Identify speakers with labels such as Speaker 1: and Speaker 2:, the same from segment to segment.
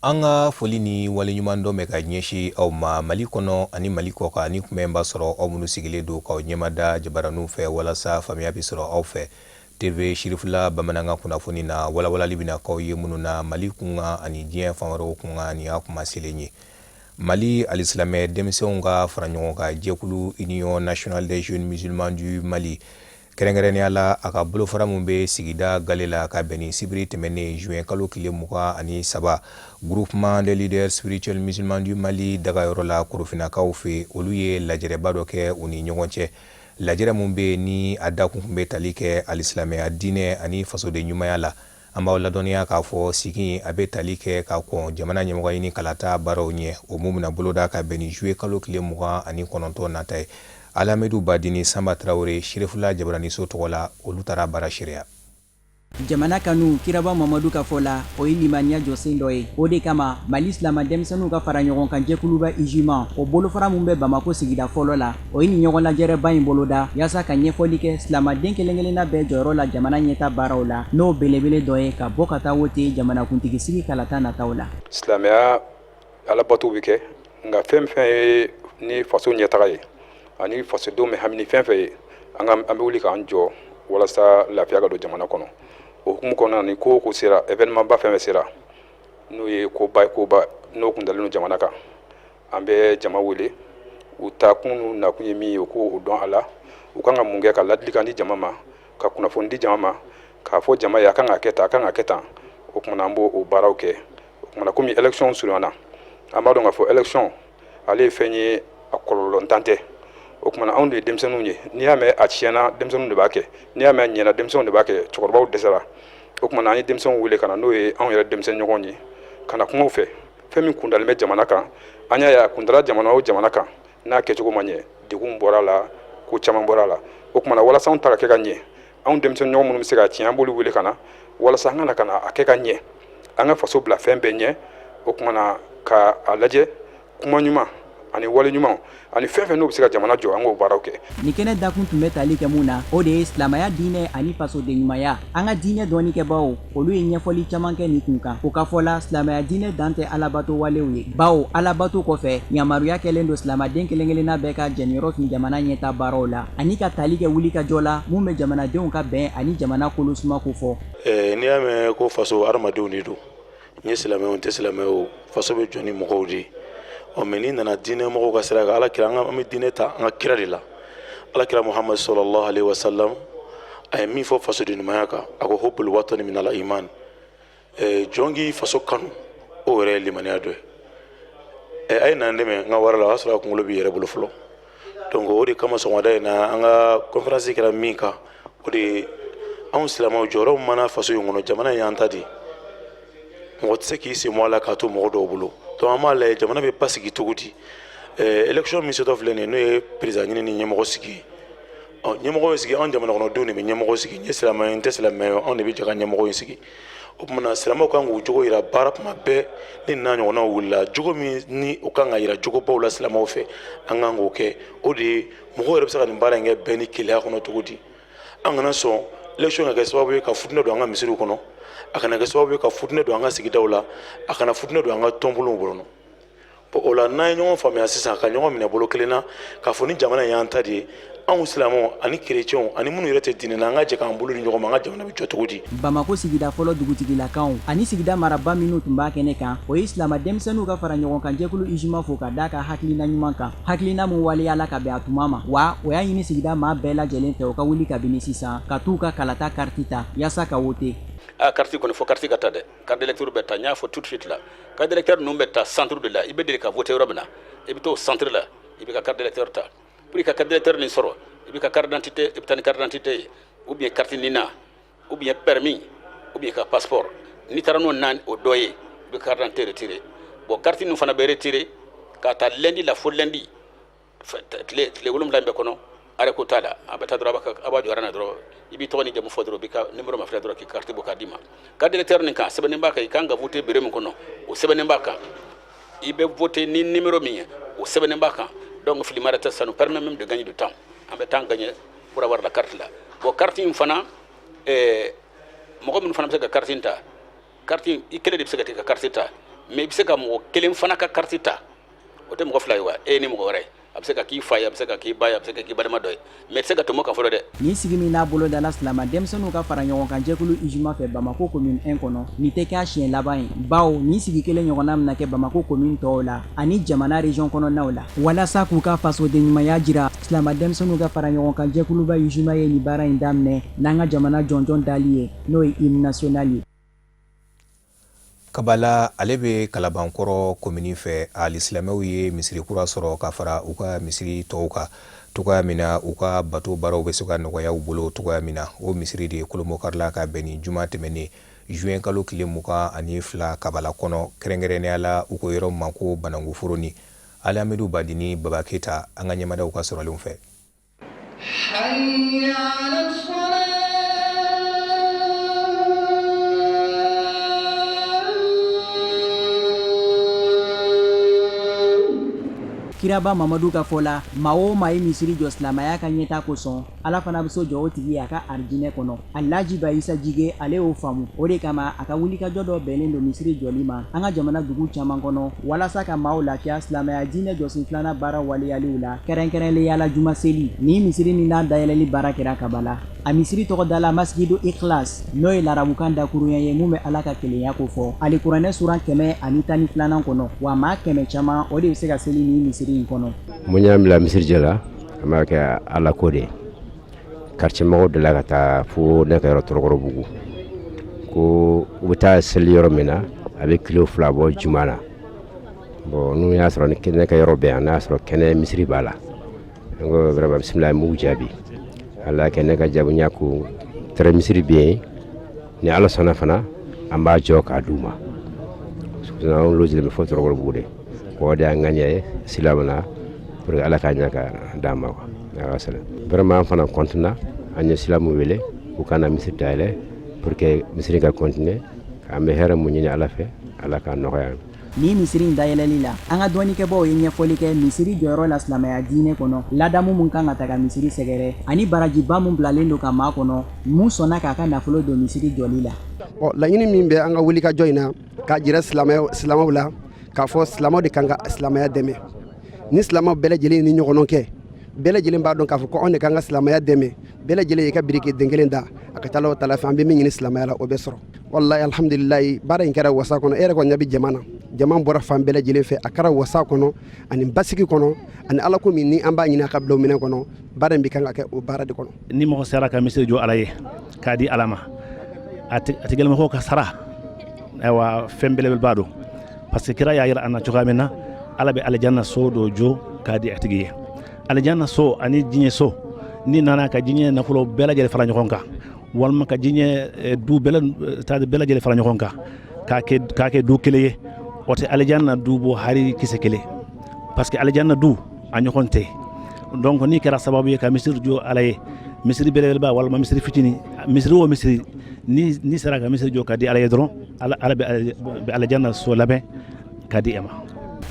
Speaker 1: Anga foli ni waleɲuman dɔ mɛ ka ɲɛsi aw ma Mali kɔnɔ ani Mali kɔkan ni kumɛn b'a sɔrɔ aw minnu sigilen don k'aw ɲɛmada jabaraniw fɛ walasa faamuya bi sɔrɔ aw fɛ. TV Shirifula bamanankan kunnafoni na walawalali bɛna k'aw ye minnu na Mali kunkan ani diɲɛ fan wɛrɛw kunkan ni y'a kuma selen ye. Mali alisilamɛ denmisɛnw ka fara ɲɔgɔn kan jɛkulu Union Nationale des Jeunes Musulmans du Mali kɛrɛnkɛrɛnnenya la a ka bolofara min bɛ sigida gale la ka bɛn ni sibiri tɛmɛnen juin kalo tile 23 Groupement des leaders spirituels musulmans du Mali dagayɔrɔ la Korofinnakaw fɛ olu ye lajɛrɛba dɔ kɛ u ni ɲɔgɔn cɛ. Lajɛrɛ min bɛ ni a dakun tun bɛ tali kɛ alisilamɛya diinɛ ani fasoden ɲumanya la. An b'aw ladɔnniya k'a fɔ sigi a bɛ tali kɛ ka kɔn jamana ɲɛmɔgɔ ɲini kalata baaraw ɲɛ o mun bɛna boloda ka bɛn ni juillet kalo tile 29 nata ye. Alamadu Badini Samba Traoré Shirifula jabaraniso tɔgɔ la olu taara baara sariya.
Speaker 2: Jamana kanu Kiraba Mamadu ka fɔ la o ye limaniya jɔsen dɔ ye. O de kama Mali silama denmisɛnninw ka fara ɲɔgɔn kan jɛkuluba IJUMA o bolofara mun bɛ Bamako sigida fɔlɔ la o ye nin ɲɔgɔn lajɛrɛba in boloda yaasa ka ɲɛfɔli kɛ silamaden kelen-kelenna bɛɛ jɔyɔrɔ la jamana ɲɛta baaraw la n'o belebele dɔ ye ka bɔ ka taa wote jamanakuntigi sigi kalata nataw la.
Speaker 3: Silamɛya alabato bɛ kɛ nka fɛn fɛn ye ni faso ɲɛtaga ye ani fasodenw bɛ hami ni fɛn fɛn ye an bɛ wuli k'an jɔ walasa lafiya ka don jamana kɔnɔ. O hukumu kɔnɔna ni ko sera événement ba fɛn fɛn sera n'o ye koba n'o kun dalen don jamana kan an bɛ jama wele u ta kun n'u nakun ye min ye u k'o dɔn a la u kan ka mun kɛ ka ladilikan di jama ma ka kunnafoni di jama ma k'a fɔ jama ye a kan ka kɛ tan a kan ka kɛ tan o kumana an b'o o baaraw kɛ o kumana komi élection surunyana an b'a dɔn k'a fɔ élection ale ye fɛn ye a kɔlɔlɔntan tɛ o kumana anw de ye denmisɛnninw ye n'i y'a mɛn a tiɲɛna denmisɛnninw de b'a kɛ n'i y'a mɛn a ɲɛna denmisɛnninw de b'a kɛ cɛkɔrɔbaw dɛsɛra o kumana an ye denmisɛnninw wele ka na n'o ye anw yɛrɛ denmisɛn ɲɔgɔn ye ka na kumaw fɛ fɛn min kundalen bɛ jamana kan an y'a ye a kundala jamana o jamana kan n'a kɛcogo ma ɲɛ degun bɔra a la ko caman bɔra a la o kumana walasa anw ta ka kɛ ka ɲɛ anw denmisɛn ɲɔgɔn minnu bɛ se ka tiɲɛ an b'olu wele ka na walasa an kana ka na a kɛ ka ɲɛ an ka faso bila fɛn bɛɛ ɲɛ o kumana ka a lajɛ kuma ɲuman ani wale ɲuman ani fɛn fɛn n'o bɛ se ka jamana jɔ an k'o baaraw kɛ.
Speaker 2: Ni kɛnɛ dakun tun bɛ tali kɛ mun na o de ye silamaya diinɛ ani fasoden ɲumanya an ka diinɛ dɔɔnikɛbaw olu ye ɲɛfɔli caman kɛ nin kun kan o ka fɔ la silamaya diinɛ dan tɛ alabato walew ye bawo alabato kɔfɛ yamaruya kɛlen don silamaden kelen-kelenna bɛɛ ka jɛniyɔrɔ fin jamana ɲɛta baaraw la ani ka tali kɛ wuli ka jɔ la mun bɛ jamanadenw ka bɛn ani jamana kolosuma ko fɔ.
Speaker 4: N'i y'a mɛn ko faso hadamadenw de don n ye silamɛw tɛ silamɛw faso bɛ jɔ ni mɔgɔw de ye mais n'i nana diinɛ mɔgɔw ka sira kan alakira an bɛ diinɛ ta an ka kira de la alakira Muhammad sallallahu alaihi wasallam a ye min fɔ fasoden ɲumanya kan a ko hubbul watani minal iman jɔn k'i faso kanu o yɛrɛ ye limaniya dɔ ye a ye na n dɛmɛ n ka wari la o y'a sɔrɔ a kunkolo b'i yɛrɛ bolo fɔlɔ donc o de kama sɔgɔmada in na an ka conférence kɛra min kan o de ye anw silamɛw jɔyɔrɔ min mana faso in kɔnɔ jamana in y'an ta de mɔgɔ tɛ se k'i sen bɔ a la k'a to mɔgɔ dɔw bolo donc an b'a lajɛ jamana bɛ basigi cogo di élection min setɔ filɛ nin ye n'o ye président ɲini ni ɲɛmɔgɔ sigi ye ɲɛmɔgɔ in sigi anw jamana kɔnɔdenw de bɛ ɲɛmɔgɔ sigi n ye silamɛ ye n tɛ silamɛ ye anw de bɛ jɛ ka ɲɛmɔgɔ in sigi o kumana silamɛw kan k'u jogo yira baara kuma bɛɛ ni n'a ɲɔgɔnnaw wulila jogo min ni o kan ka yira jogobaw la silamɛw fɛ an kan k'o kɛ o de ye mɔgɔw yɛrɛ bɛ se ka nin baara in kɛ bɛɛ ni keleya kɔnɔ cogo di an kana sɔn élection ka kɛ sababu ye ka futinɛ don an ka misiriw kɔnɔ a kana kɛ sababu ye ka futinɛ don an ka sigidaw la a kana futinɛ don an ka tɔnbolow kɔnɔ o la n'an ye ɲɔgɔn faamuya sisan ka ɲɔgɔn minɛ bolo kelen na k'a fɔ ni jamana in y'an ta de ye anw silamɛw ani kerecɛnw ani minnu yɛrɛ tɛ diinɛ na an ka jɛ k'an bolo di ɲɔgɔn ma an ka jamana bɛ jɔ cogo di.
Speaker 2: Bamako sigida fɔlɔ dugutigilakaw ani sigida maraba minnu tun b'a kɛnɛ kan o ye silama denmisɛnninw ka fara ɲɔgɔn kan jɛkulu IJUMA fo ka d'a ka hakilina ɲuman kan hakilina min waleyala ka bɛn a tuma ma wa o y'a ɲini sigida maa bɛɛ lajɛlen fɛ o ka wuli kabini sisan ka t'u ka kalata kariti ta yaasa ka wote.
Speaker 5: Carte kɔni fo carte ka ta dɛ carte d'électeur bɛ ta n y'a fɔ tout de suite la carte d'électeur ninnu bɛ ta centre de la i bɛ deli ka voter yɔrɔ min na i bɛ t'o centre la i bɛ ka carte d'électeur ta pour que ka carte d'électeur nin sɔrɔ i bɛ ka carte d'identité i bɛ taa ni carte d'identité ye ou bien carte nina ou bien permis ou bien ka passeport n'i taara n'o na o dɔ ye i bɛ carte d'identité retirer bon carte ninnu fana bɛ retirer ka taa lundi la fo lundi tile 7 in bɛɛ kɔnɔ arrêt ko t'a la a bɛ taa dɔrɔn a b'a jɔ aran na dɔrɔn i b'i tɔgɔ ni jamu fɔ dɔrɔn i b'i ka numéro ma filɛ dɔrɔn k'i carte bɔ k'a d'i ma carte d'électeur nin kan sɛbɛnnen b'a kan i kan ka voter bureau min kɔnɔ o sɛbɛnnen b'a kan i bɛ voter ni numéro min ye o sɛbɛnnen b'a kan donc filimaratɛ ça nous permet même de gagner du temps an bɛ temps gagner pour avoir la carte la bon carte in fana mɔgɔ minnu fana bɛ se ka carte in ta carte in i kelen de bɛ se ka t'i ka carte ta mais bi se ka mo kelen fana ka carte ta o te mo fly wa ni mo wore abse ka ki faya abse ka ki baya abse ka ki badama doy mais se ka to mo ka folo de
Speaker 2: ni sigi min n'a bolo da la silama denmisɛnninw ka fara ɲɔgɔn kan jɛkulu ijuma fɛ Bamako commune 1 kɔnɔ ni tɛ k'a siɲɛ laban ye bawo ni sigi kelen ɲɔgɔnna bɛna kɛ Bamako commune tɔw la ani jamana région kɔnɔnaw la walasa k'u ka fasoden ɲumanya jira silama denmisɛnninw ka fara ɲɔgɔn kan jɛkuluba ijuma ye ni baara in daminɛ n'an ka jamana jɔnjɔn dali ye n'o ye hymne national ye.
Speaker 1: Kabala ale be Kalabankɔrɔ komini fɛ alisilamɛw ye misiri kura sɔrɔ ka fara u ka misiri tɔw kan togoya min na u ka bato baaraw bɛ se ka nɔgɔya u bolo togoya min na o misiri de kolomokarila ka bɛn ni juma tɛmɛnen juin kalo tile 22 Kabala kɔnɔ kɛrɛnkɛrɛnnenya la u ko yɔrɔ min ma ko Bananguforoni Alamidu Badini Baba Keita an ka ɲɛmadaw ka sɔrɔlenw fɛ.
Speaker 2: Kiraba Mamadu ka fɔ la maa o maa ye misiri jɔ silamaya ka ɲɛta kosɔn Ala fana bɛ so jɔ o tigi a ka arijinɛ kɔnɔ. Alhaji Bayisa Jige ale y'o faamu o de kama a ka wulikajɔ dɔ bɛnnen don misiri jɔli ma an ka jamana dugu caman kɔnɔ walasa ka maaw lafiya silamaya diinɛ jɔsen filanan baara waleyaliw la kɛrɛnkɛrɛnnenya la juma seli ni misiri ni n'a dayɛlɛli baara kɛra Kabala a misiri tɔgɔ dala Masjidu Ikhlas n'o ye larabukan dakurunya ye mun bɛ Ala ka kelenya ko fɔ alikuranɛ suran 112 kɔnɔ wa maa 100 caman o de bɛ se ka seli ni misiri
Speaker 6: Munyamila misiri jala ama ka ala ko de quartier mɔgɔw de la ka taa fo ne ka yɔrɔ Torokɔrɔbugu ko u bɛ taa seli yɔrɔ min na a bɛ kilo 2 bɔ juma na bon n'u y'a sɔrɔ ni ne ka yɔrɔ bɛ yan n'a sɔrɔ kɛnɛ misiri b'a la n ko vraiment bisimilahi m'u jaabi ala kɛ ne ka jaabiya ko tɛrɛ misiri bɛ yen ni ala sɔnna fana an b'a jɔ k'a d'u ma sinon lojilen bɛ fo Torokɔrɔbugu de ko de an ŋaniya silamana pour ala ka ɲa ka d'a ma vraiment an fana continue an ye silamu wele u kana misiri dayɛlɛ pour que misiri ka continue k'an bɛ hɛrɛ mun ɲini ala fɛ ala ka nɔgɔya
Speaker 2: ni misiri in dayɛlɛli la an ka dɔɔnikɛbaw ye ɲɛfɔli kɛ misiri jɔyɔrɔ la silamaya diinɛ kɔnɔ ladamu mun kan ka taga misiri sɛgɛrɛ ani barajiba mun bilalen don ka maa kɔnɔ mun sɔnna k'a ka nafolo don misiri jɔli la
Speaker 7: laɲini min bɛ an ka wulikajɔ in na k'a jira silamɛw la k'a fɔ silamɛw de kan ka silamaya dɛmɛ ni silamɛw bɛɛ lajɛlen ni ɲɔgɔnɔ kɛ bɛɛ lajɛlen b'a dɔn k'a fɔ ko anw de kan ka silamaya dɛmɛ bɛɛ lajɛlen i ka biriki den kelen da a ka taa Ala fɛ an bɛ min ɲini silamaya la o bɛ sɔrɔ wallahi alhamdulilayi baara in kɛra wasa kɔnɔ e yɛrɛ kɔni ɲɛ bɛ jama na jama bɔra fan bɛɛ lajɛlen fɛ a kɛra wasa kɔnɔ ani basigi kɔnɔ ani ala ko min ni an b'a ɲini a ka bila o minɛn kɔnɔ baara in bɛ kan ka kɛ o baara de kɔnɔ
Speaker 8: ni mɔgɔ sera ka misiri jɔ ala ye k'a di ala ma a tigɛlamɔgɔw ka sara ayiwa fɛn belebeleba don parce que kira y'a yira an na cogoya min na ala bɛ alijanna so dɔ jɔ k'a di a tigi ye alijanna so ani diɲɛ so ni nana ka diɲɛ nafolo bɛɛ lajɛlen fara ɲɔgɔn kan walima ka diɲɛ du bɛɛ lajɛlen fara ɲɔgɔn kan k'a kɛ du kelen ye o tɛ alijanna du bɔ hari kisɛ kelen parce que alijanna du a ɲɔgɔn tɛ donc ni kɛra sababu ye ka misiri jɔ ala ye misiri belebeleba walima misiri fitini misiri o misiri ni sera ka misiri jɔ ka di ala ye dɔrɔn ala bɛ alijanna so labɛn ka di e ma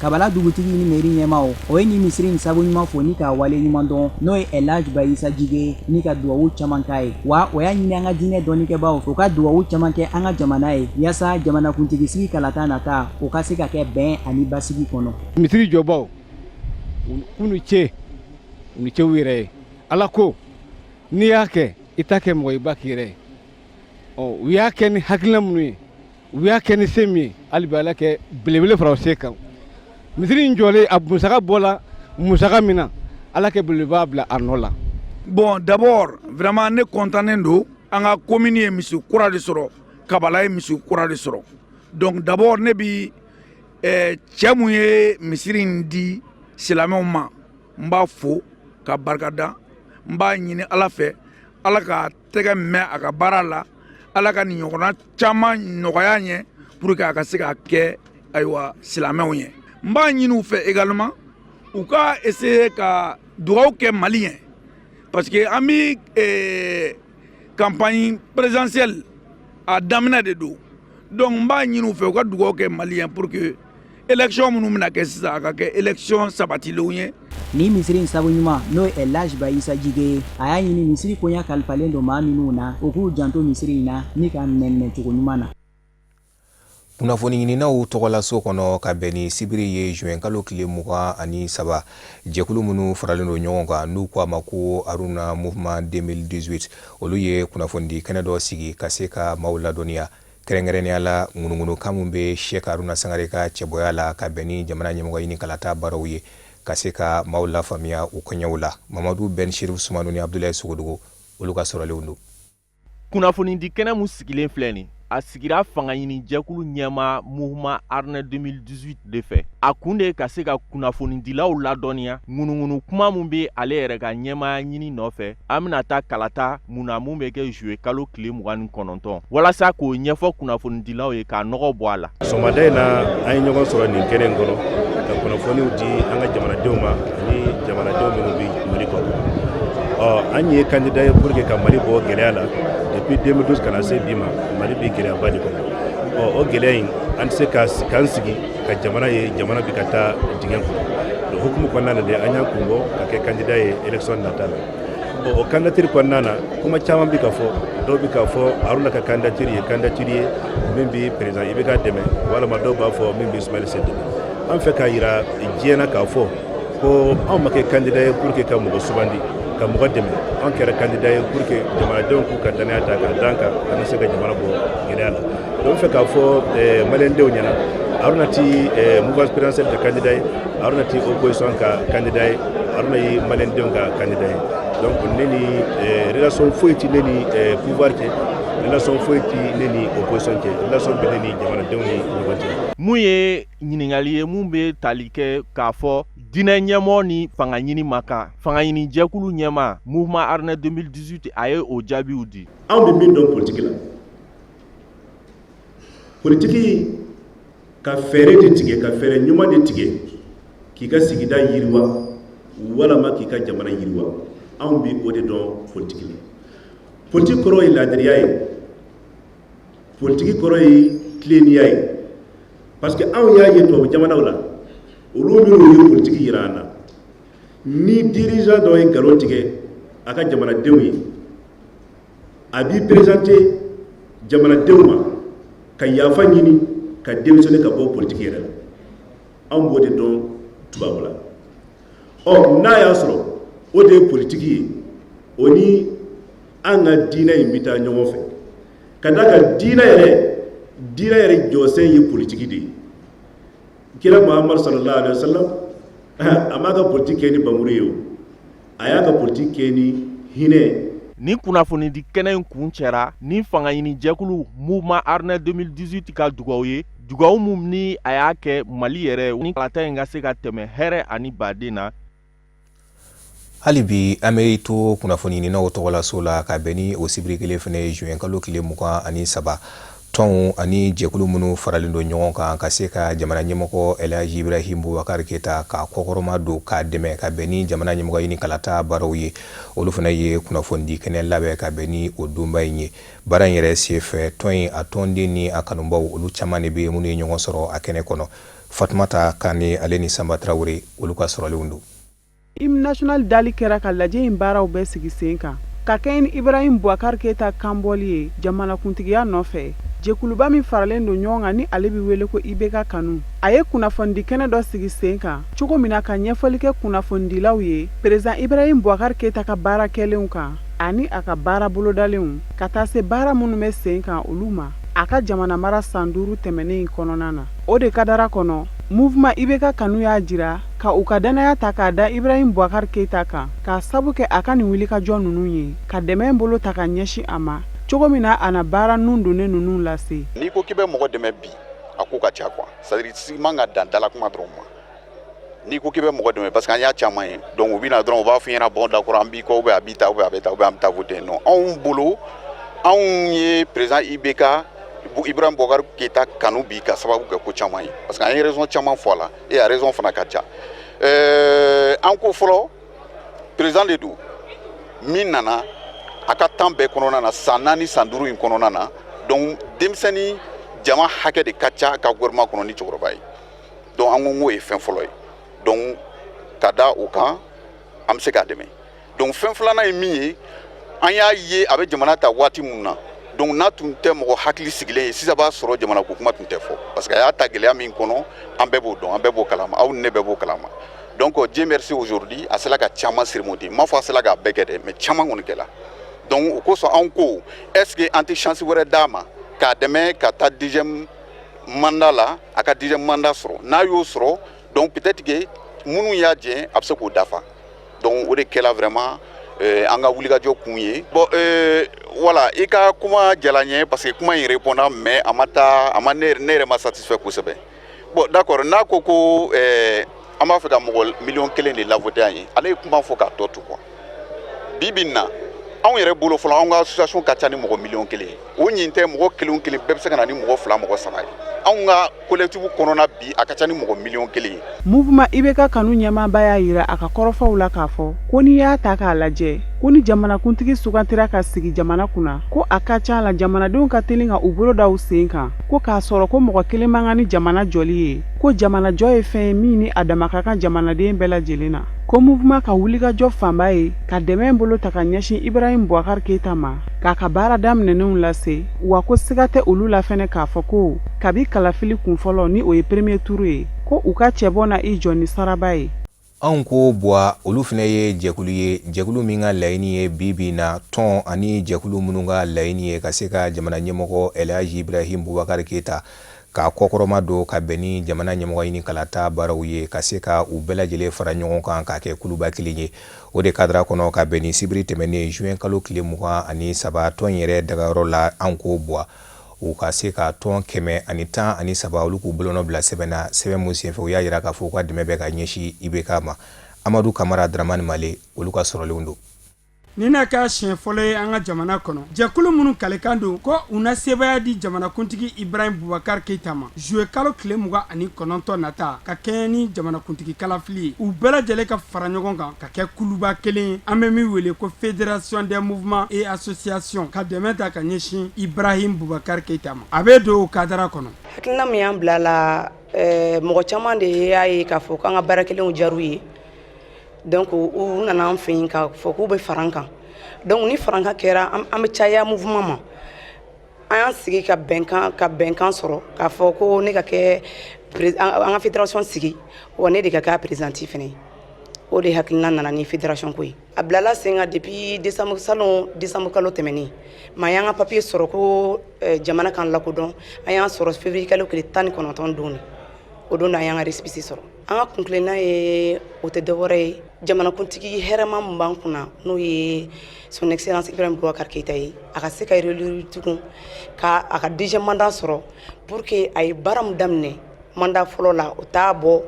Speaker 2: Kabala dugutigi ni meri ɲɛmaw o ye ni misiri in sabu ɲuman fo ni k'a wale ɲuman dɔn n'o ye Elhaji Bayisa Jige ni ka duwawu caman k'a ye wa o y'a ɲini an ka diinɛ dɔɔnikɛbaw u ka duwawu caman kɛ an ka jamana ye yaasa jamanakuntigi sigi kalata nata o ka se ka kɛ bɛn ani basigi kɔnɔ
Speaker 9: misiri jɔbaw u ni ce u ni cɛw yɛrɛ ye ala ko n'i y'a kɛ i t'a kɛ mɔgɔ ye ba k'i yɛrɛ ye u y'a kɛ ni hakilina minnu ye u y'a kɛ ni se min ye hali bi ala kɛ belebele fara o se kan misiri in jɔlen a musaka bɔla musaka min na ala kɛ belebeleba bila a nɔ la
Speaker 10: bon d'abord vraiment ne contannen don an ka commune ye misi kura de sɔrɔ Kabala ye misi kura de sɔrɔ donc d'abord ne bi cɛ mun ye misiri in di silamɛw ma n b'a fo ka barikada n b'a ɲini ala fɛ ala ka tɛgɛ mɛn a ka baara la ala ka nin ɲɔgɔnna caman nɔgɔya ɲɛ pour que a ka se ka kɛ ayiwa silamɛw ye n b'a ɲini u fɛ également u ka essayer ka dugawu kɛ Mali ɲɛ parce que an bi campagne présidentielle a daminɛ de don donc n b'a ɲini u fɛ u ka dugawu kɛ Mali ɲɛ pour que élection minnu bɛna kɛ sisan a ka kɛ élection sabatilenw ye
Speaker 2: ni misiri in sabu ɲuman n'o ye Elhaji Bayisa Jige ye a y'a ɲini misiri koɲa kalifalen don maa minnu na u k'u janto misiri in na ni ka nɛnɛ cogo ɲuman na
Speaker 1: kunnafoni ɲininaw tɔgɔlaso kɔnɔ ka bɛn ni sibiri ye juin kalo tile 23 jɛkulu minnu faralen don ɲɔgɔn kan n'u ko a ma ko Aruna Mouvement 2018 olu ye kunnafoni kɛnɛ dɔ sigi ka se ka maaw ladɔnniya kɛrɛnkɛrɛnnenya la ŋunuŋunu kan min bɛ Sheikh Haruna Sangare ka cɛbɔya la ka bɛn ni jamana ɲɛmɔgɔ ɲini kalata baaraw ye ka se ka maaw lafaamuya u kɔɲɛw la. Mamadu Ben Shirif Sumanu ni Abdoulaye Sogodogo olu ka sɔrɔlenw don.
Speaker 11: Kunnafoni di kɛnɛ mun sigilen filɛ nin a sigira fanga ɲini jɛkulu ɲɛma Mouvement Arna 2018 de fɛ. A kun de ka se ka kunnafoni dilaw ladɔnniya ŋunuŋunu kuma mun bɛ ale yɛrɛ ka ɲɛmaya ɲini nɔfɛ an bɛna taa kalata mun na mun bɛ kɛ juillet kalo tile 29 walasa k'o ɲɛfɔ kunnafoni dilaw ye k'a nɔgɔ bɔ a la.
Speaker 8: Sɔgɔmada in na an ye ɲɔgɔn sɔrɔ nin kɛnɛ in kɔnɔ ka kunnafoniw di an ka jamanadenw ma ani jamanadenw minnu bɛ Mali kɔnɔ. An ye candidat ye pour que ka Mali bɔ gɛlɛya la depuis 2012 kana se bi ma Mali bɛ gɛlɛyaba de kɔnɔ. O gɛlɛya in an tɛ se k'an sigi ka jamana ye jamana bɛ ka taa dingɛ kɔnɔ. O hukumu kɔnɔna na de an y'an kun bɔ ka kɛ candidat ye élection nata la. O candidature kɔnɔna na kuma caman bɛ ka fɔ dɔw bɛ ka fɔ Haruna ka candidature ye min bɛ président IBK dɛmɛ walima dɔw b'a fɔ min bɛ Ismaël Sé dɛmɛ. An fɛ ka yira diɲɛ na k'a fɔ ko anw ma kɛ candidat ye pour que ka mɔgɔ sugandi ka mɔgɔ dɛmɛ an kɛra candidat ye pour que jamanadenw k'u ka danaya ta k'a d'an kan an ka se ka jamana bɔ gɛlɛya la. Donc fɛ k'a fɔ maliyɛndenw ɲɛna Haruna ti mouvance présidentielle ka candidat ye Haruna ti opposition ka candidat ye Haruna ye maliyɛndenw ka candidat ye. Donc ne ni relation foyi ti ne ni pouvoir cɛ relation foyi ti ne ni opposition cɛ relation bɛ ne ni jamanadenw ni ɲɔgɔn cɛ.
Speaker 11: Mun ye ɲininkali ye mun bɛ tali kɛ k'a fɔ dinɛ ɲɛmɔgɔ ni fanga ɲini ma kan fanga ɲini jɛkulu ɲɛma Mouvement Arna 2018 a ye o jaabiw di.
Speaker 8: Anw bɛ min dɔn politique la politique ka fɛɛrɛ de tigɛ ka fɛɛrɛ ɲuman de tigɛ k'i ka sigida yiriwa walama k'i ka jamana yiriwa anw bɛ o de dɔn politique la. Politique kɔrɔ ye laadiriya ye politique kɔrɔ ye tilennenya ye parce que anw y'a ye tubabu jamanaw la olu minnu ye politique yira an na ni dirigeant dɔ ye nkalon tigɛ a ka jamanadenw ye a b'i présenter jamanadenw ma ka yafa ɲini ka démissionner ka bɔ politique yɛrɛ la anw b'o de dɔn tubabu la. N'a y'a sɔrɔ o de ye politique ye o ni an ka diinɛ in bɛ taa ɲɔgɔn fɛ ka d'a kan diinɛ yɛrɛ jɔsen ye politique de ye. Kira Muhammad sallallahu alaihi wasallam a m'a ka politique kɛ ni bamuru ye o a y'a ka politique kɛ ni hinɛ.
Speaker 11: Ni kunnafoni di kɛnɛ in kun cɛra ni fanga ɲini jɛkulu Mouvement Arna 2018 ka dugawu ye dugawu mun ni a y'a kɛ Mali yɛrɛ ni kalata in ka se ka tɛmɛ hɛrɛ ani baden na.
Speaker 1: Hali bi an bɛ to kunnafoni ɲininaw tɔgɔlaso la ka bɛn ni o sibiri kelen fana ye juin kalo tile 23 tɔnw ani jɛkulu minnu faralen don ɲɔgɔn kan ka se ka jamana ɲɛmɔgɔ Elhaji Ibrahim Boubacar Keita ka kɔkɔrɔma don k'a dɛmɛ ka bɛn ni jamana ɲɛmɔgɔ ɲini kalata baaraw ye olu fana ye kunnafoni di kɛnɛ labɛn ka bɛn ni o donba in ye. Baara in yɛrɛ senfɛ tɔn in a tɔnden ni a kanubaw olu caman de bɛ minnu ye ɲɔgɔn sɔrɔ a kɛnɛ kɔnɔ. Fatumata Kane ale ni Samba Traoré olu ka sɔrɔlenw don.
Speaker 12: Hymne national dali kɛra ka lajɛ in baaraw bɛɛ sigi sen kan ka kɛ ni Ibrahim Boubacar Keita kanbɔli ye jamanakuntigiya nɔfɛ. Jɛkuluba min faralen don ɲɔgɔn kan ni ale bɛ wele ko IBK kanu a ye kunnafoni di kɛnɛ dɔ sigi sen kan cogo min na ka ɲɛfɔli kɛ kunnafonidilaw ye président Ibrahim Boubacar Keita ka baara kɛlenw kan ani a ka baara bolodalenw ka taa se baara minnu bɛ sen kan olu ma a ka jamana mara san 5 tɛmɛnen kɔnɔna na. O de kadara kɔnɔ Mouvement IBK kanu y'a jira ka u ka danaya ta k'a da Ibrahim Boubacar Keita kan k'a sabu kɛ a ka nin wulikajɔ ninnu ye ka dɛmɛ bolo ta ka ɲɛsin a ma cogo min na a na baara nun donnen ninnu lase.
Speaker 13: N'i ko k'i bɛ mɔgɔ dɛmɛ bi a ko ka ca quoi c'est à dire si man ka dan dala kuma dɔrɔn ma n'i ko k'i bɛ mɔgɔ dɛmɛ parce que an y'a caman ye donc u bɛ na dɔrɔn u b'a f'i ɲɛna bon d'accord an b'i kɔ ou bien a b'i ta ou bien a bɛ ta ou bien an bɛ taa voter non anw bolo anw ye président IBK Ibrahim Boubacar Keita kanu bi ka sababu kɛ ko caman ye parce que an ye raison caman fɔ a la et a raison fana ka ca an ko fɔlɔ président de don min nana a ka temps bɛɛ kɔnɔna na san 4 san 5 in kɔnɔna na donc denmisɛnnin jama hakɛ de ka ca ka gouvernement kɔnɔ ni cɛkɔrɔba ye donc an ko n k'o ye fɛn fɔlɔ ye donc ka da o kan an bɛ se k'a dɛmɛ donc fɛn filanan ye min ye an y'a ye a bɛ jamana ta waati mun na donc n'a tun tɛ mɔgɔ hakili sigilen ye sisan b'a sɔrɔ jamana ko kuma tun tɛ fɔ parce que a y'a ta gɛlɛya min kɔnɔ an bɛɛ b'o dɔn an bɛɛ b'o kalama aw ni ne bɛɛ b'o kalama donc Dieu merci aujourd'hui a sela ka caman surmonter m'a fɔ a sela k'a bɛɛ kɛ dɛ mais caman kɔni kɛla donc o kosɔn anw ko est ce que an tɛ chance wɛrɛ d'a ma k'a dɛmɛ ka taa deuxième mandat la a ka deuxième mandat sɔrɔ n'a y'o sɔrɔ donc peut-être que minnu y'a jɛ a bɛ se k'o dafa donc o de kɛla vraiment an ka wulikajɔ kun ye bon voilà i ka kuma jala n ye parce que kuma in répondra mais a ma ne yɛrɛ ma satisfait kosɛbɛ bon d'accord n'a ko ko an b'a fɛ ka mɔgɔ miliyɔn 1 de lavoter an ye ale ye kuma fɔ k'a tɔ to quoi bi bi in na anw yɛrɛ bolo fɔlɔ anw ka association ka ca ni mɔgɔ miliyɔn 1 ye o ɲin tɛ mɔgɔ 1 bɛɛ bɛ se ka na ni mɔgɔ 2 mɔgɔ 3 ye anw ka collectif kɔnɔna bi a ka ca ni mɔgɔ miliyɔn 1 ye
Speaker 12: mouvement IBK kanu ɲɛmaaba y'a yira a ka kɔrɔfɔw la k'a fɔ ko n'i y'a ta k'a lajɛ ko ni jamanakuntigi sugantira ka sigi jamana kunna ko a ka ca la jamanadenw ka teli ka u bolo da u sen kan ko k'a sɔrɔ ko mɔgɔ kelen man kan ni jamana jɔli ye ko jamanajɔ ye fɛn ye min ni a dama ka kan jamanaden bɛɛ lajɛlen na ko mouvement ka wulikajɔ fanba ye ka dɛmɛ bolo ta ka ɲɛsin Ibrahim Boubacar Keita ma k'a ka baara daminɛnenw lase wa ko siga tɛ olu la fɛnɛ k'a fɔ ko kabi kalafili kunfɔlɔ ni o ye premier tour ye ko u ka cɛbɔ na i jɔ ni saraba ye
Speaker 1: anw ko bua olu fɛnɛ ye jɛkulu min ka laɲini ye bibi na tɔn ani jɛkulu minnu ka laɲini ye ka se ka jamana ɲɛmɔgɔ Elhaji Ibrahim Boubacar Keita ka kɔkɔrɔma do ka bɛn ni jamana ɲɛmɔgɔ ɲini kalata baaraw ye ka se ka u bɛɛ lajɛlen fara ɲɔgɔn kan ka kɛ kuluba kelen ye o de kadira kɔnɔ ka bɛn ni sibiri tɛmɛnen juin kalo tile 23 tɔn yɛrɛ dagayɔrɔ la anw ko bua u ka se ka tɔn 113 olu k'u bolonɔ bila sɛbɛn mun senfɛ u y'a yira k'a fɔ u ka dɛmɛ bɛ ka ɲɛsin IBK ma Amadu Kamara Dramani Male olu ka sɔrɔlenw don
Speaker 14: ni n'a kɛ siɲɛ fɔlɔ ye an ka jamana kɔnɔ jɛkulu minnu kalekan don ko u na sebaya di jamanakuntigi Ibrahim Boubacar Keita ma juillet kalo tile 29 nata ka kɛɲɛ ni jamanakuntigi kalafili ye u bɛɛ lajɛlen ka fara ɲɔgɔn kan ka kɛ kuluba kelen an bɛ min wele ko Fédération des mouvements et associations ka dɛmɛ ta ka ɲɛsin Ibrahim Boubacar Keita ma a bɛ don o kadara kɔnɔ
Speaker 15: hakilina min y'an bila la mɔgɔ caman de y'a ye k'a fɔ k'an ka baara kelenw jar'u ye donc u nana an fɛ yen k'a fɔ k'u bɛ fara an kan donc ni farankan kɛra an bɛ caya mouvement ma an y'an sigi ka bɛnkan sɔrɔ k'a fɔ ko ne ka kɛ an ka fédération sigi wa ne de ka kɛ présidente fɛnɛ o de hakilina nana ni fédération ko ye a bilala sen kan depuis décembre kalo tɛmɛnen mais an y'an ka papier sɔrɔ ko jamana kan lakodɔn an y'an sɔrɔ février kalo tile 19 don o don an y'an ka récépissé sɔrɔ an ka kunkilenna ye o tɛ dɔwɛrɛ ye jamanakuntigi hɛrɛma min b'an kunna n'o ye son excellence Ibrahim Boubacar Keita ye a ka se ka réélire tugun ka a ka deuxième mandat sɔrɔ pour que a ye baara min daminɛ mandat fɔlɔ la o t'a bɔ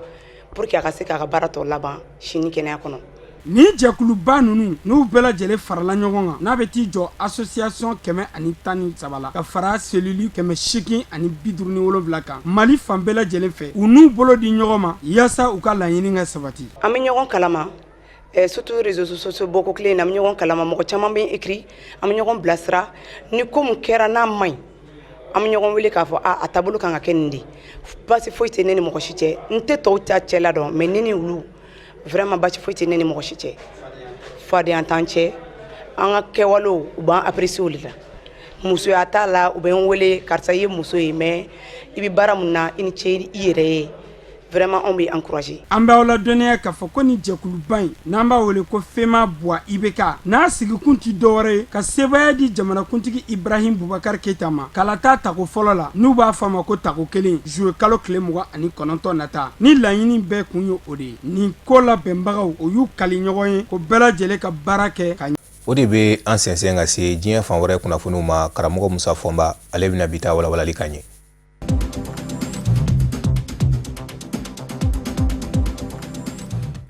Speaker 15: pour que a ka se k'a ka baara tɔ laban sini kɛnɛya kɔnɔ
Speaker 14: ni jɛkuluba ninnu n'u bɛɛ lajɛlen farala ɲɔgɔn kan n'a bɛ t'i jɔ association 113 la ka fara cellule 857 kan Mali fan bɛɛ lajɛlen fɛ u n'u bolo di ɲɔgɔn ma yaasa u ka laɲini ka sabati
Speaker 15: an bɛ ɲɔgɔn kalama surtout réseaux sociaux boko clé na an bɛ ɲɔgɔn kalama mɔgɔ caman bɛ écrit an bɛ ɲɔgɔn bilasira ni ko mun kɛra n'a man ɲi an bɛ ɲɔgɔn wele k'a fɔ a taabolo kan ka kɛ nin de basi foyi tɛ ne ni mɔgɔ si cɛ n tɛ tɔw ta cɛ la dɔn mais ne ni olu vraiment basi foyi tɛ ne ni mɔgɔ si cɛ fadenya t'an cɛ an ka kɛwalew u b'an apprécier o de la musoya t'a la u bɛ n wele karisa i ye muso ye mais i bɛ baara mun na i ni cɛ i yɛrɛ ye vraiment anw bɛ encourager
Speaker 14: an bɛ aw ladɔnniya k'a fɔ ko ni jɛkuluba in n'an b'a wele ko FEMA Bois IBK n'a sigikun ti dɔwɛrɛ ye ka sebaya di jamanakuntigi Ibrahim Boubacar Keita ma kala taa tako fɔlɔ la n'u b'a fɔ a ma ko tako kelen juillet kalo tile 29 nata ni laɲini bɛɛ kun ye o de ye nin ko labɛnbagaw o y'u kali ɲɔgɔn ye ko bɛɛ lajɛlen ka baara kɛ ka
Speaker 1: o de bɛ an sɛnsɛn ka se diɲɛ fan wɛrɛ kunnafoniw ma karamɔgɔ Musa Fɔnba ale bɛna bi ta walawalali ka ɲɛ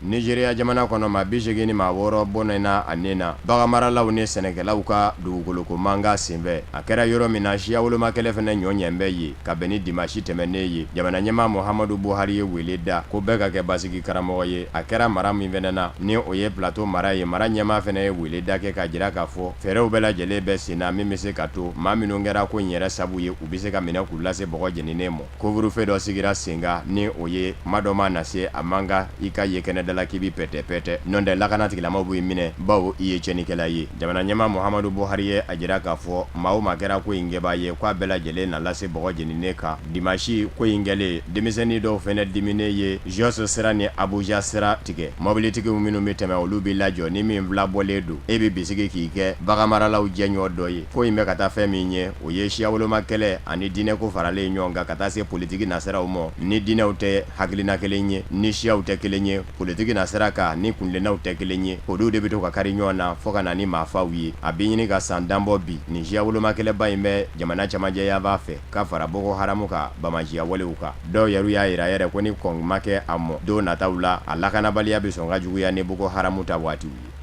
Speaker 16: Nigeria jamana kɔnɔ maa 86 maa 6 bɔnɛna a nen na baganmaralaw ni sɛnɛkɛlaw ka dugukoloko manga senfɛ a kɛra yɔrɔ min na siya woloma kɛlɛ fɛnɛ ɲɔɲɛn bɛ ye ka bɛn ni dimanche tɛmɛnen ye jamana ɲɛmaa Muhammadu Buhari ye wele da ko bɛɛ ka kɛ basigi karamɔgɔ ye a kɛra mara min fɛnɛ na ni o ye plateau mara ye mara ɲɛmaa fɛnɛ ye wele da kɛ ka jira k'a fɔ fɛɛrɛw bɛɛ lajɛlen bɛ sen na min bɛ se ka to maa minnu kɛra ko in yɛrɛ sabu ye u bɛ se ka minɛ k'u lase bɔgɔ jeninen mɔ couvre-feu dɔ sigira sen kan ni o ye kuma dɔ ma na se a man kan i ka ye kɛnɛda la k'i bi pɛtɛ n'o tɛ lakana tigilamaw b'i minɛ bawo i ye tiɲɛnikɛla ye jamana ɲɛmaa Muhamadu Buhari ye a jira k'a fɔ maa o maa kɛra ko in kɛbaa ye k'a bɛɛ lajɛlen na lase bɔgɔ jeninen kan dimanche ko in kɛlen denmisɛnnin dɔw fɛnɛ diminen ye Jos sira ni Abuja sira tigɛ mobilitigiw minnu bɛ tɛmɛ olu b'i lajɔ ni min filabɔlen don e bɛ bisigi k'i kɛ baganmaralaw jɛɲɔ dɔ ye ko in bɛ ka taa fɛn min ye o ye siya woloma kɛlɛ ani diinɛko faralen ɲɔgɔn kan ka taa se politiki nasiraw ma ni diinɛw tɛ hakilina kelen ye ni siyaw tɛ kelen ye politiki nasira kan ni kundennaw tɛ kelen ye olu de bɛ to ka kari ɲɔgɔn na fo ka na ni maafaw ye a bɛ ɲini ka san danbɔ bi ni siya woloma kɛlɛba in bɛ jamana camancɛ yaba fɛ ka fara Boko Haram ka bamajiya walew kan dɔw yɛrɛ y'a yira yɛrɛ ko ni kɔn ma kɛ a mɔ don nataw la a lakanabaliya bɛ sɔn ka juguya ni Boko Haram ta waatiw ye.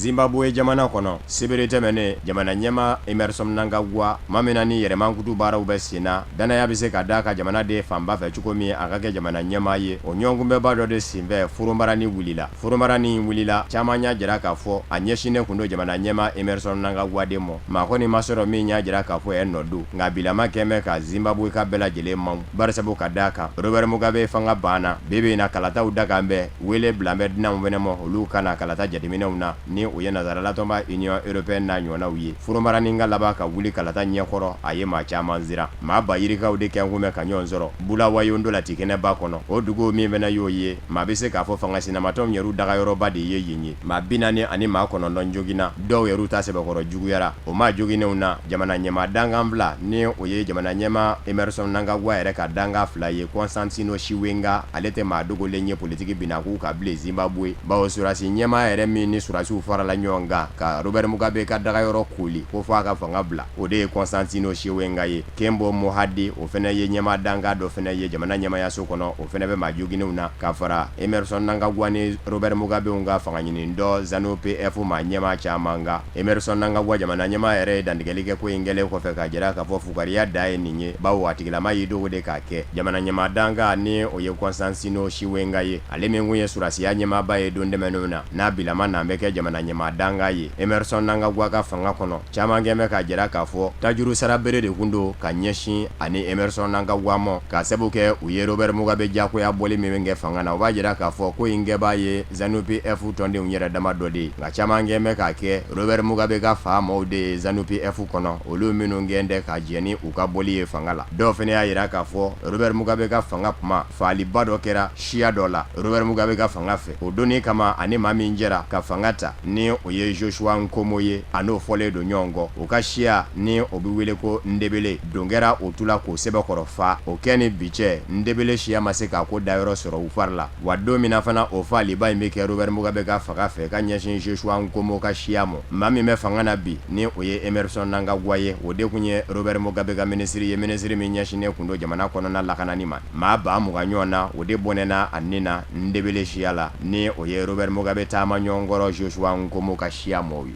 Speaker 16: Zimbabwe jamana kɔnɔ sebere tɛmɛnen jamana ɲɛma Emerson Mnangagwa maa min na ni yɛrɛmankutu baaraw bɛ sen na danaya bɛ se ka da ka jamanaden fanba fɛ cogo min a ka kɛ jamana ɲɛma ye o ɲɔgɔnkunbɛba dɔ de senfɛ foromarani wulila foromarani wulila caman y'a jira k'a fɔ a ɲɛsinnen kun don jamana ɲɛma Emerson Mnangagwa de ma maa kɔni ma sɔrɔ min y'a jira k'a fɔ nɔ don nka bilama kɛmɛ ka Zimbabwe ka bɛɛ lajɛlen ma barisabu ka da kan Robert Mugabe fanga banna bebe na kalataw da kan bɛɛ wele bila bɛ dunanw fɛnɛ ma olu kana kalata jateminɛw na ni o ye nazaralatɔnba Union Européenne na ɲɔgɔnnaw ye foromarani ka laban ka wuli kalata ɲɛkɔrɔ a ye maa caman zira maa ba yirikaw de kɛ kun bɛ ka ɲɔgɔn sɔrɔ Bulawayo la ti kɛnɛba kɔnɔ o dugu min fɛnɛ y'o ye maa bɛ se k'a fɔ fanga sinamatɔw yɛrɛ dagayɔrɔba de ye yen ye maa 40 ani maa 9 joginna dɔw yɛrɛ ta sɛbɛkɔrɔ juguyara o maa joginnenw na jamana ɲɛma dangan fila ni o ye jamana ɲɛma Emerson Mnangagwa yɛrɛ ka danga fila ye Constantino Chiwenga ale tɛ maa dogolen ye politiki binaku ka bile Zimbabwe bawo surasi ɲɛma yɛrɛ min ni surasiw farala ɲɔgɔn kan ka Robert Mugabe ka dagayɔrɔ koli ko fɔ a ka fanga bila o de ye Constantino Chiwenga ye Kembo Mohadi o fɛnɛ ye ɲɛma danga dɔ fɛnɛ ye jamana ɲɛmayaso kɔnɔ o fɛnɛ bɛ maa joginnenw na ka fara Emerson Mnangagwa ni Robert Mugabe ka fanga ɲini dɔ ZANU-PF maa ɲɛma caman kan Emerson Mnangagwa jamana ɲɛma yɛrɛ ye dantigɛli kɛ ko in kɛlen kɔfɛ ka jira k'a fɔ fukariya da ye nin ye bawo a tigilama y'i dogo de k'a kɛ jamana ɲɛma danga ni o ye Constantino Chiwenga ye ale min kun ye surasiya ɲɛmaba ye don dɛmɛnenw na n'a bilama n'an bɛ kɛ jamana ɲɛma danga ye Emerson Mnangagwa ka fanga kɔnɔ caman kɛmɛ ka jira k'a fɔ tajuru sara bere de kun don ka ɲɛsin ani Emerson Mnangagwa ma ka sabu kɛ u ye Robert Mugabe jakoya bɔli min kɛ fanga na o b'a jira k'a fɔ ko in kɛbaa ye ZANU-PF tɔndenw yɛrɛ dama dɔ de ye nka caman kɛmɛ k'a kɛ Robert Mugabe ka faamaw de ye ZANU-PF kɔnɔ olu minnu gɛn tɛ ka jɛ ni u ka bɔli ye fanga la dɔw fɛnɛ y'a jira k'a fɔ Robert Mugabe ka fanga kuma faaliba dɔ kɛra siya dɔ la Robert Mugabe ka fanga fɛ o donni kama ani maa min jɛra ka fanga ta ni o ye Joshua Nkomo ye a n'o fɔlen don ɲɔgɔn kɔ o ka siya ni o bɛ wele ko Ndebele don kɛra o tula k'o sɛbɛkɔrɔ fa o kɛ ni bi cɛ Ndebele siya ma se k'a ko dayɔrɔ sɔrɔ u fari la wa don min na fana o faaliba in bɛ kɛ Robert Mugabe ka fanga fɛ ka ɲɛsin Joshua Nkomo ka siya ma maa min bɛ fanga na bi ni o ye Emerson Mnangagwa ye o de kun ye Robert Mugabe ka minisiri ye minisiri min ɲɛsinnen kun don jamana kɔnɔna lakanani ma maa 20 ɲɔgɔn na o de bɔnɛna a nin na Ndebele siya la ni o ye Robert Mugabe taama ɲɔgɔn kɔrɔ Joshua Nkomo ka siya mɔw ye.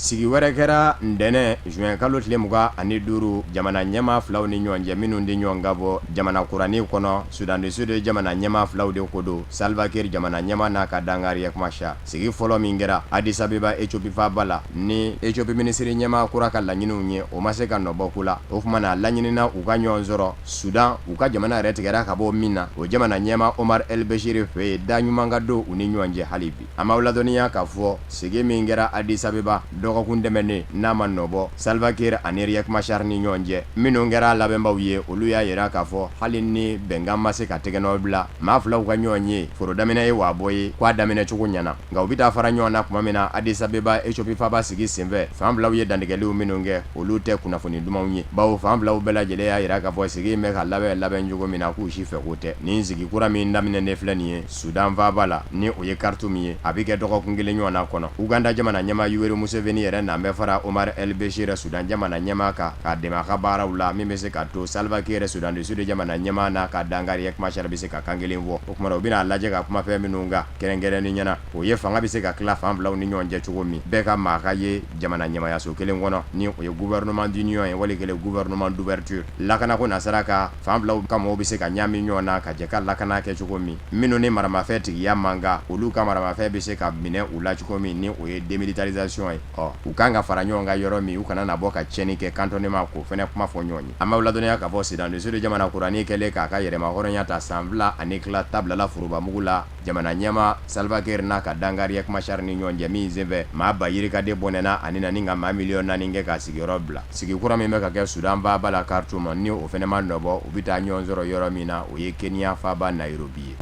Speaker 16: Sigi wɛrɛ kɛra ntɛnɛn juin kalo tile 25 jamana ɲɛma filaw ni ɲɔgɔn cɛ minnu di ɲɔgɔn ka bɔ jamana kurani kɔnɔ Sudan du Sud jamana ɲɛma filaw de ko don Salva Kiir jamana ɲɛma n'a ka danga Riek Machar sigi fɔlɔ min kɛra Addis Abeba Ethiopie faaba la ni Ethiopie minisiri ɲɛma kura ka laɲiniw ye o ma se ka nɔbɔ ko la o kuma na laɲinina u ka ɲɔgɔn sɔrɔ Sudan u ka jamana yɛrɛ tigɛra ka bɔ min na o jamana ɲɛma Omar El Bashir fɛ yen da ɲuman ka don u ni ɲɔgɔn cɛ hali bi a ma ladɔnniya k'a fɔ sigi min kɛra Addis Abeba dɔgɔkun dɛmɛnen n'a ma nɔbɔ Salva Kiir ani Riek Machar ni ɲɔgɔn cɛ minnu kɛra labɛnbaw ye olu y'a yira k'a fɔ hali ni bɛnkan ma se ka tɛgɛnɔ bila maa filaw ka ɲɔgɔn ye foro daminɛ ye waa bɔ ye k'a daminɛ cogo ɲɛna nka u bɛ taa fara ɲɔgɔn na tuma min na Addis Abeba Ethiopie faaba sigi senfɛ fan filaw ye dantigɛliw minnu kɛ olu tɛ kunnafoni dumanw ye bawo fan filaw bɛɛ lajɛlen y'a yira k'a fɔ sigi in bɛ ka labɛn cogo min na k'u si fɛ o tɛ nin sigi kura min daminɛnen filɛ nin ye Sudan faaba la ni o ye Khartoum ye a bɛ kɛ dɔgɔkun kelen ɲɔgɔn na kɔnɔ Uganda jamana ɲɛma Yoweri Museveni yɛrɛ n'an bɛ fara Omar El Bashir Sudan jamana ɲɛma kan k'a dɛmɛ a ka baaraw la min bɛ se ka to Salva Kiir Sudan du Sud jamana ɲɛma n'a ka danga Riek Machar bɛ se ka kan kelen fɔ o kumana u bɛna lajɛ ka kumafɛn minnu kan kɛrɛnkɛrɛnni ɲɛna o ye fanga bɛ se ka tila fan filaw ni ɲɔgɔn cɛ cogo min bɛɛ ka maa ka ye jamana ɲɛmayaso kelen kɔnɔ ni o ye gouvernement d'union ye wali kelen gouvernement d'ouverture lakana ko nasara ka fan filaw ka mɔgɔw bɛ se ka ɲami ɲɔgɔn na ka jɛ ka lakana kɛ cogo min minnu ni maramafɛn tigiya man kan olu ka maramafɛn bɛ se ka minɛ u la cogo min ni o ye démilitarisation ye u kan ka fara ɲɔgɔn kan yɔrɔ min u kana na bɔ ka tiɲɛni kɛ cantonnement ko fɛnɛ kuma fɔ ɲɔgɔn ye. An b'aw ladɔnniya k'a fɔ Sudan du Sud jamana kurani kɛlen k'a ka yɛrɛma hɔrɔnya ta san 2 ani tila tabilala forobamugu la jamana ɲɛma Salva Kiir n'a ka dankari Riek Machar ni ɲɔgɔn cɛ min senfɛ maa ba yirikaden bɔnɛna ani nani ka maa miliyɔn 4 kɛ ka sigiyɔrɔ bila. Sigi kura min bɛ ka kɛ Sudan faaba la Khartoum ni o fɛnɛ ma nɔbɔ u bɛ taa ɲɔgɔn sɔrɔ yɔrɔ min na o ye Kenya faaba Nairobi ye.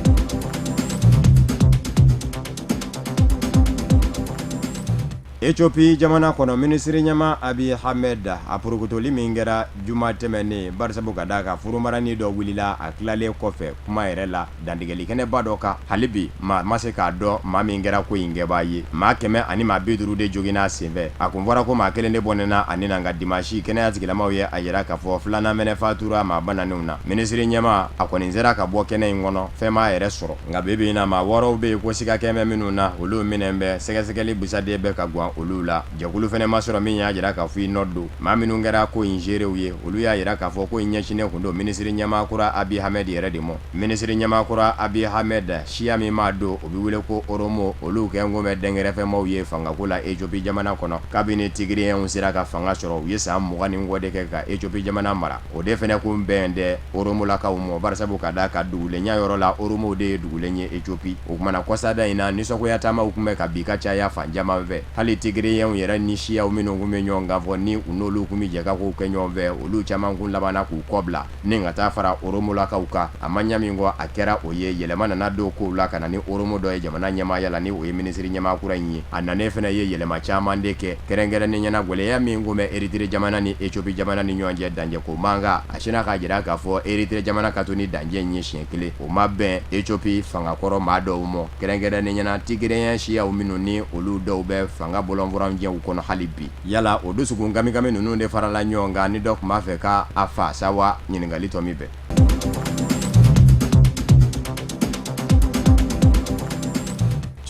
Speaker 16: Ethiopie jamana kono ministre ɲama Abiy Ahmed a purukutoli min kɛra juma tɛmɛnen barisabu ka da ka furumarani dɔ wulila a tilalen kɔfɛ kuma yɛrɛ la dantigɛli kɛnɛba dɔ kan hali bi maa ma se k'a dɔn maa min kɛra ko in kɛbaa ye maa 100 ani maa 50 de joginna senfɛ a kun fɔra ko maa 1 de bɔnɛna ani na nka dimanche kɛnɛya tigilamaw ye a yira k'a fɔ filanan mɛnɛ fatura maa bananenw na ministre ɲɛma a kɔni sera ka bɔ kɛnɛ in kɔnɔ fɛn m'a yɛrɛ sɔrɔ nka bibi in na maa 6 bɛ yen ko siga kɛmɛ minnu na olu minɛn bɛ sɛgɛsɛgɛli busaden bɛ ka guwan olu la jɛkulu fɛnɛ ma sɔrɔ min y'a jira k'a fɔ i nɔdo maa minnu kɛra ko in gérew ye olu y'a jira k'a fɔ ko in ɲɛsinnen kun don ministre ɲɛmakura Abiy Ahmed yɛrɛ de mɔ ministre ɲɛmakura Abiy Ahmed siya min m'a don o bɛ wele ko Oromo olu kɛ ngomɛ dɛnkɛrɛfɛmaw ye fangako la Ethiopie jamana kɔnɔ kabini Tigriyɛnw sera ka fanga sɔrɔ u ye san 20 ni kɔ de kɛ ka Ethiopie jamana mara o de fɛnɛ kun bɛn dɛ Oromolakaw mɔ barisabu ka da ka dugulenya yɔrɔ la Oromo de ye dugulen ye Ethiopie o kumana kɔsada in na nisɔngoya taamaw kun bɛ ka bi ka caya fan caman fɛ hali Tigriyɛnw yɛrɛ ni siyaw minnu kun bɛ ɲɔgɔn kan fɔ ni u n'olu kun bɛ jɛ ka kow kɛ ɲɔgɔn fɛ olu caman kun labanna k'u kɔbila ni ka taa fara Oromolakaw kan a ma ɲa min kɔ a kɛra o ye yɛlɛma nana don kow la ka na ni Oromo dɔ ye jamana ɲɛmaaya la ni o ye ministre ɲɛmakura in ye a nanen fɛnɛ ye yɛlɛma caman de kɛ kɛrɛnkɛrɛnnen ɲɛna gwɛlɛya min kun bɛ Eritrea jamana ni Ethiopie jamana ni ɲɔgɔn cɛ dancɛ ko manga a sina k'a jira k'a fɔ Eritrea jamana ka to ni dancɛ in ye siɲɛ kelen o ma bɛn Ethiopie fangakɔrɔ maa dɔw mɔ kɛrɛnkɛrɛnnen ɲɛna Tigriyɛn siyaw minnu ni olu dɔw bɛ fanga bɔlɔnfɔrɔnjɛw kɔnɔ hali bi yala o dusukun gamigami ninnu de farala ɲɔgɔn kan ni dɔ tun b'a fɛ ka a fa sawa ɲininkali tɔ min bɛ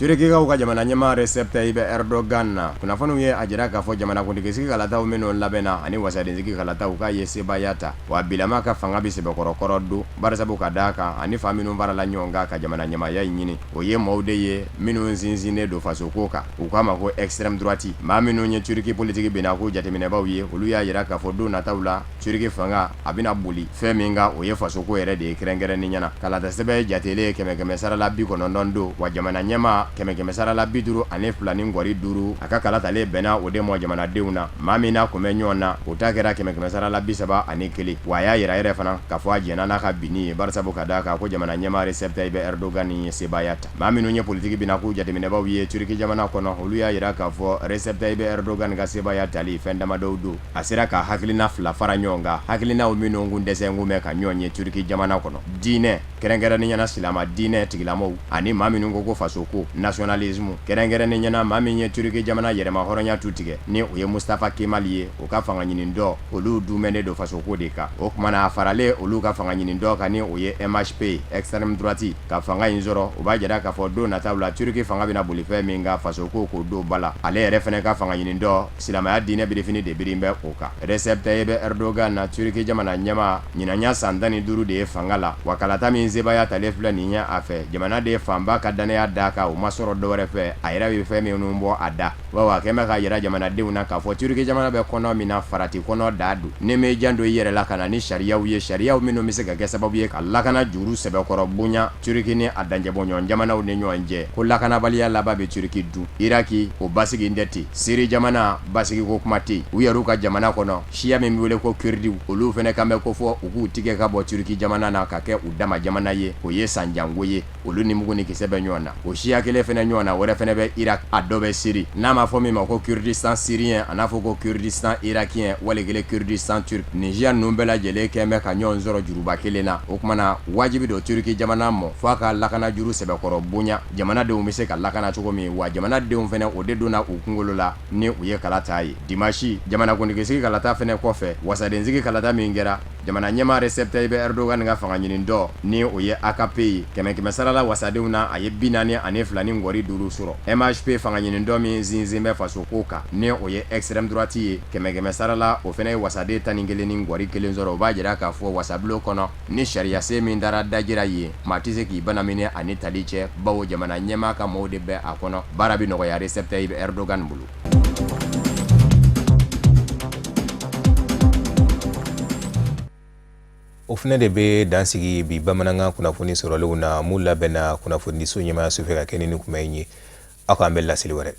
Speaker 16: Turkikaw ka jamana ɲɛma Recep Tayyip Erdogan na kunnafoniw ye a jira k'a fɔ jamanakuntigisigi kalataw minnu labɛnna ani wasadensigi kalataw k'a ye sebaya ta wa bilama ka fanga bɛ sɛbɛkɔrɔkɔrɔ don barisabu ka d'a kan ani fa minnu farala ɲɔgɔn kan ka jamana ɲɛmaya in ɲini o ye maaw de ye minnu sinsinnen don fasoko kan u k'a ma ko extrême droite maa minnu ye Turki politiki bɛna ko jateminɛbaw ye olu y'a jira k'a fɔ don nataw la Turki fanga a bɛna boli fɛn min kan o ye fasoko yɛrɛ de ye kɛrɛnkɛrɛnnen ɲɛna kalata sɛbɛn jatelen 100 sarala 90 don wa jamana ɲɛma 100 sarala 50 ani 2 ni ngwari 5 a ka kalatale bɛnna o de mɔ jamanadenw na maa min na kun bɛ ɲɔgɔn na o ta kɛra 100 sarala 30 ani 1 wa a y'a yira yɛrɛ fana k'a fɔ a jɛnna n'a ka binni ye barisabu ka d'a kan ko jamana ɲɛma Recep Tayyip Erdogan ye sebaya ta maa minnu ye politiki bɛna ko jateminɛbaw ye Turki jamana kɔnɔ olu y'a yira k'a fɔ Recep Tayyip Erdogan ka sebaya tali fɛn damadɔw don a sera ka hakilina fila fara ɲɔgɔn kan hakilinaw minnu kun dɛsɛ kun bɛ ka ɲɔgɔn ye Turki jamana kɔnɔ diinɛ kɛrɛnkɛrɛnnen ɲɛna silama diinɛ tigilamaw ani maa minnu ko fasoko nationalisme kɛrɛnkɛrɛnnen ɲɛna maa min ye Turki jamana yɛrɛma hɔrɔnya tu tigɛ ni o ye Mustafa Kemal ye o ka fanga ɲini dɔ olu dumɛnnen don fasoko de kan o kumana a faralen olu ka fanga ɲini dɔ kan ni o ye MHP extrême droite ka fanga in sɔrɔ o b'a jira k'a fɔ don nataw la Turki fanga bɛna boli fɛn min ka fasoko k'o don bala ale yɛrɛ fɛnɛ ka fanga ɲini dɔ silamɛya diinɛ birifini de birin bɛ o kan Recep Tayyip Erdogan na Turki jamana ɲɛma ɲinanya san 15 de ye fanga la wa kalata min sebaya tale filɛ nin ye a fɛ jamana de fanba ka danaya d'a kan o ma sɔrɔ dɔwɛrɛ fɛ a yɛrɛ bɛ fɛn minnu bɔ a da wa kɛn bɛ ka yira jamanadenw na k'a fɔ Turki jamana bɛ kɔnɔ min na farati kɔnɔ da don ni mɛ jan don i yɛrɛ la ka na ni sariyaw ye sariyaw minnu bɛ se ka kɛ sababu ye ka lakana juru sɛbɛkɔrɔ bonya Turki ni a danjɛbɔɲɔgɔn jamanaw ni ɲɔgɔn cɛ ko lakanabaliya laban bɛ Turki dun Iraki o basigi tɛ ten Siri jamana basigi ko kuma tɛ u yɛrɛw ka jamana kɔnɔ siya min bɛ wele ko Kurdiw olu fɛnɛ kan bɛ ko fɔ u k'u tigɛ ka bɔ Turki jamana na ka kɛ u dama jamana ye o ye sanjango ye olu ni mugu ni kisɛ bɛ ɲɔgɔn na o siya kelen fɛnɛ ɲɔgɔn na wɛrɛ fɛnɛ bɛ Irak a dɔ bɛ Siri n'a ma fɔ min ma ko Kurdistan syrien a n'a fɔ ko Kurdistan irakien walikelen Kurdistan turc Niger ninnu bɛɛ lajɛlen kɛn bɛ ka ɲɔgɔn sɔrɔ juruba kelen na o kumana wajibi don Turki jamana mɔ fo a ka lakana juru sɛbɛkɔrɔ bonya jamanadenw bɛ se ka lakana cogo min wa jamanadenw fɛnɛ o de donna u kunkolo la ni u ye kalata ye dimanche jamanakuntigisigi kalata fɛnɛ kɔfɛ wasadensigi kalata min kɛra jamana ɲɛma Recep Tayyip Erdogan ka fanga ɲini dɔ ni o ye AKP ye 100 sarala wasadenw na a ye 42 ni ngwari 5 sɔrɔ MHP fanga ɲini dɔ min sinsin bɛ fasoko kan ni o ye extrême droite ye 100 sarala o fɛnɛ ye wasaden 11 ni ngwari 1 sɔrɔ o b'a jira k'a fɔ wasabulo kɔnɔ ni sariya se min dara dajira ye maa tɛ se k'i banamini ani tali cɛ bawo jamana ɲɛma ka maaw de bɛ a kɔnɔ baara bi nɔgɔya Recep Tayyip Erdogan bolo.
Speaker 1: o fana de bɛ dansigi bi bamanankan kunnafoni sɔrɔlenw na mun labɛnna kunnafoni so ɲɛmaya su fɛ ka kɛ ni kuma in ye aw k'an bɛ laseli wɛrɛ